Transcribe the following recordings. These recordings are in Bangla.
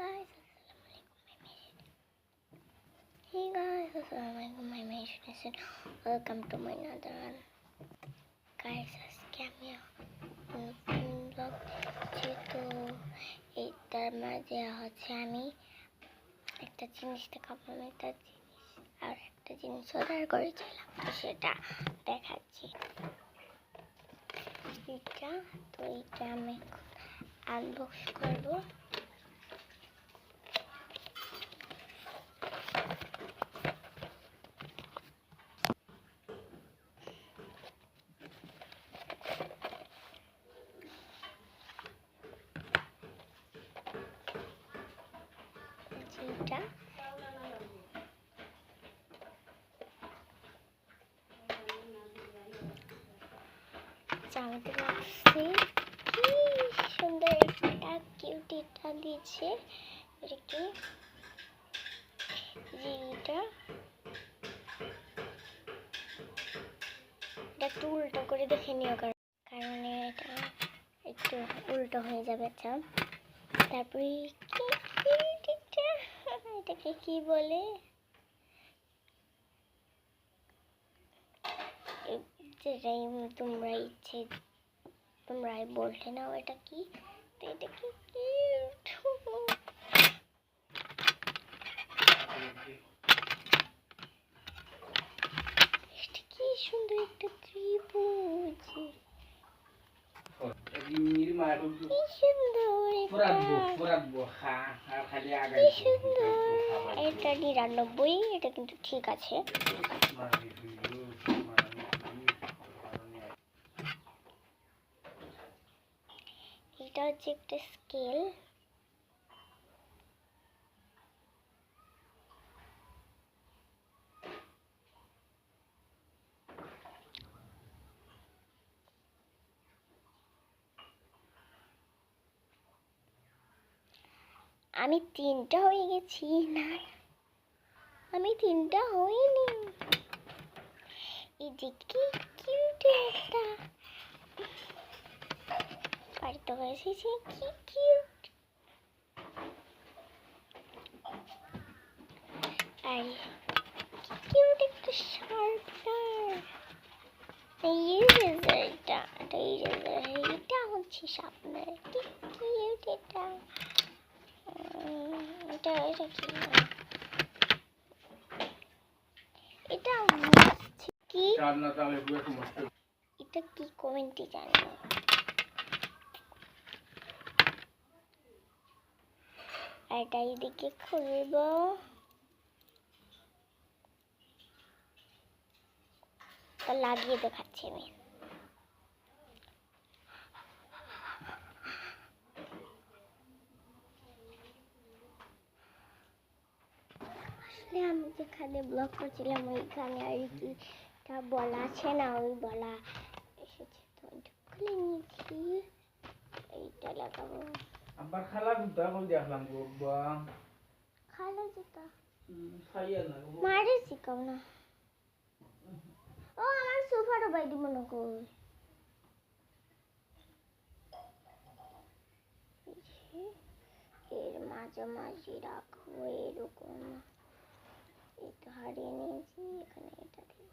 guys, Assalamualaikum, my imagination. Welcome to my another one. Guys, আজকে আমি ব্লগ যেহেতু এইটার মাঝে আমি একটা জিনিস দেখাবো, আর একটা জিনিস অর্ডার করেছিলাম, সেটা দেখাচ্ছি। এইটা আমি আনবক্স করবো। জানতে পারছি কি সুন্দর একটা কিউটিটা দিয়েছে। এটা কি এটা একটু উল্টো করে দেখে নিও, কারণ এটা একটু উল্টো হয়ে যাবে। তারপরে এটাকে কি বলে, তোমরাই বলতে নাও এটা কি। এটা কি কি সুন্দর একটা ত্রিভুজ, এটা 99, এটা কিন্তু ঠিক আছে। এটা হচ্ছে একটা স্কেল। আমি 3টা হয়ে গেছি না, আমি 3টা হইনি। এই যে কি কিউট একটা বাড়িতে হয়েছে, কি কিউট। আর কি কিউট একটা শার্পনার। এটা হচ্ছে শার্পনার। কি কিউট এটা। এটা কি, এটা কি, এটা কি কমেন্টে জানি। এটা এদিকে খুলবো, তা লাগিয়ে দেখাচ্ছি আমি। আমি যেখানে ব্লগ করছিলাম ওইখানে আর কি তা বলা আছে না, ওই বলা এসেছে, তো খুলে নিয়েছি। এইটা লাগাবো। আবার খালা জুতা কই দেখলাম গো, খালা জুতা খাইয়া না মারে শিখাও না। ও আমার সোফাটা বাইদি মনে কই, এর মাঝামাঝি রাখবো এরকম। এটা হারিয়ে নিয়েছি, এখানে এটা দিব।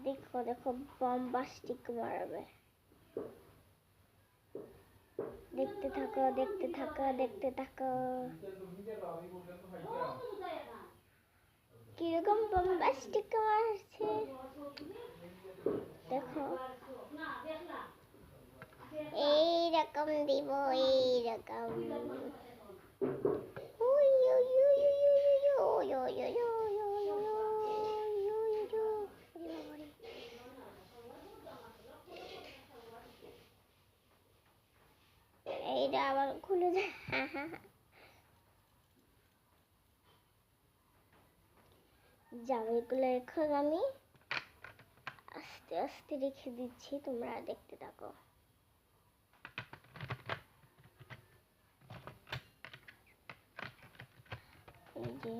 দেখো দেখো বম্বাস্টিক মারবে। দেখতে থাকো দেখতে থাকো দেখতে থাকো, কিরকম বম্বাস্টিক মারছে দেখো। এইরকম দিব, এইরকম। এইটা আবার খুলে যায়। যাও, এগুলো এখন আমি আস্তে আস্তে রেখে দিচ্ছি, তোমরা দেখতে থাকো। এই যে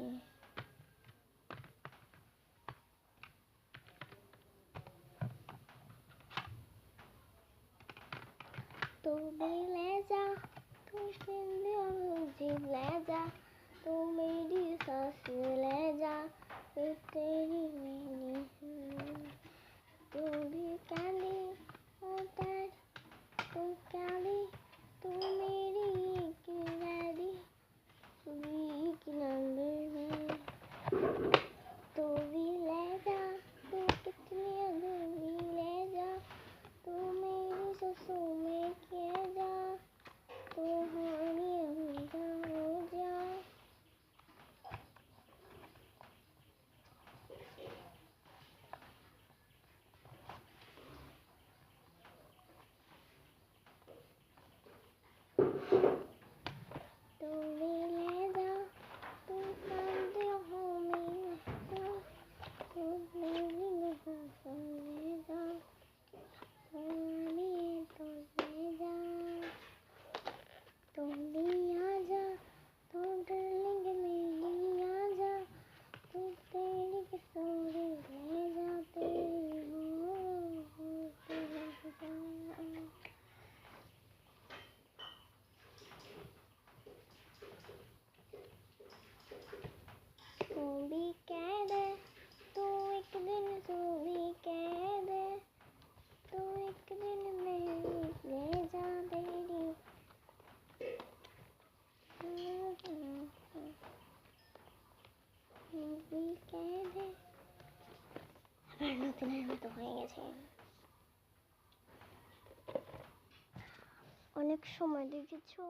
तू भी ले जा, तू मुझे ले जा, तू मेरी सांस ले जा, फिर तेरी मेरी तू भी काली होता, तू काली, तू मेरी एक नारी, तू भी एक नंबर में, तू भी ले जा, तू कितनी अधूरी ले जा, तू मेरी सांसों में खो जा, तू हमारी अमृता हो जा। तू भी ले जा, तू कांदे हो मेरे साथ, तू मेरी नज़रों ले जा, हमारी तो ले जा, तू भी आ जा, तू डार्लिंग मेरी आ जा, तू तेरी किशोरी ले जा, तेरी हो तेरी जा। तू भी कह दे, तू एक दिन तू भी कह दे, तू एक दिन मेरी ले जा तेरी, तू भी कह दे। আবার নতুনের মতো হয়ে গেছে। অনেক সময় দেখেছো।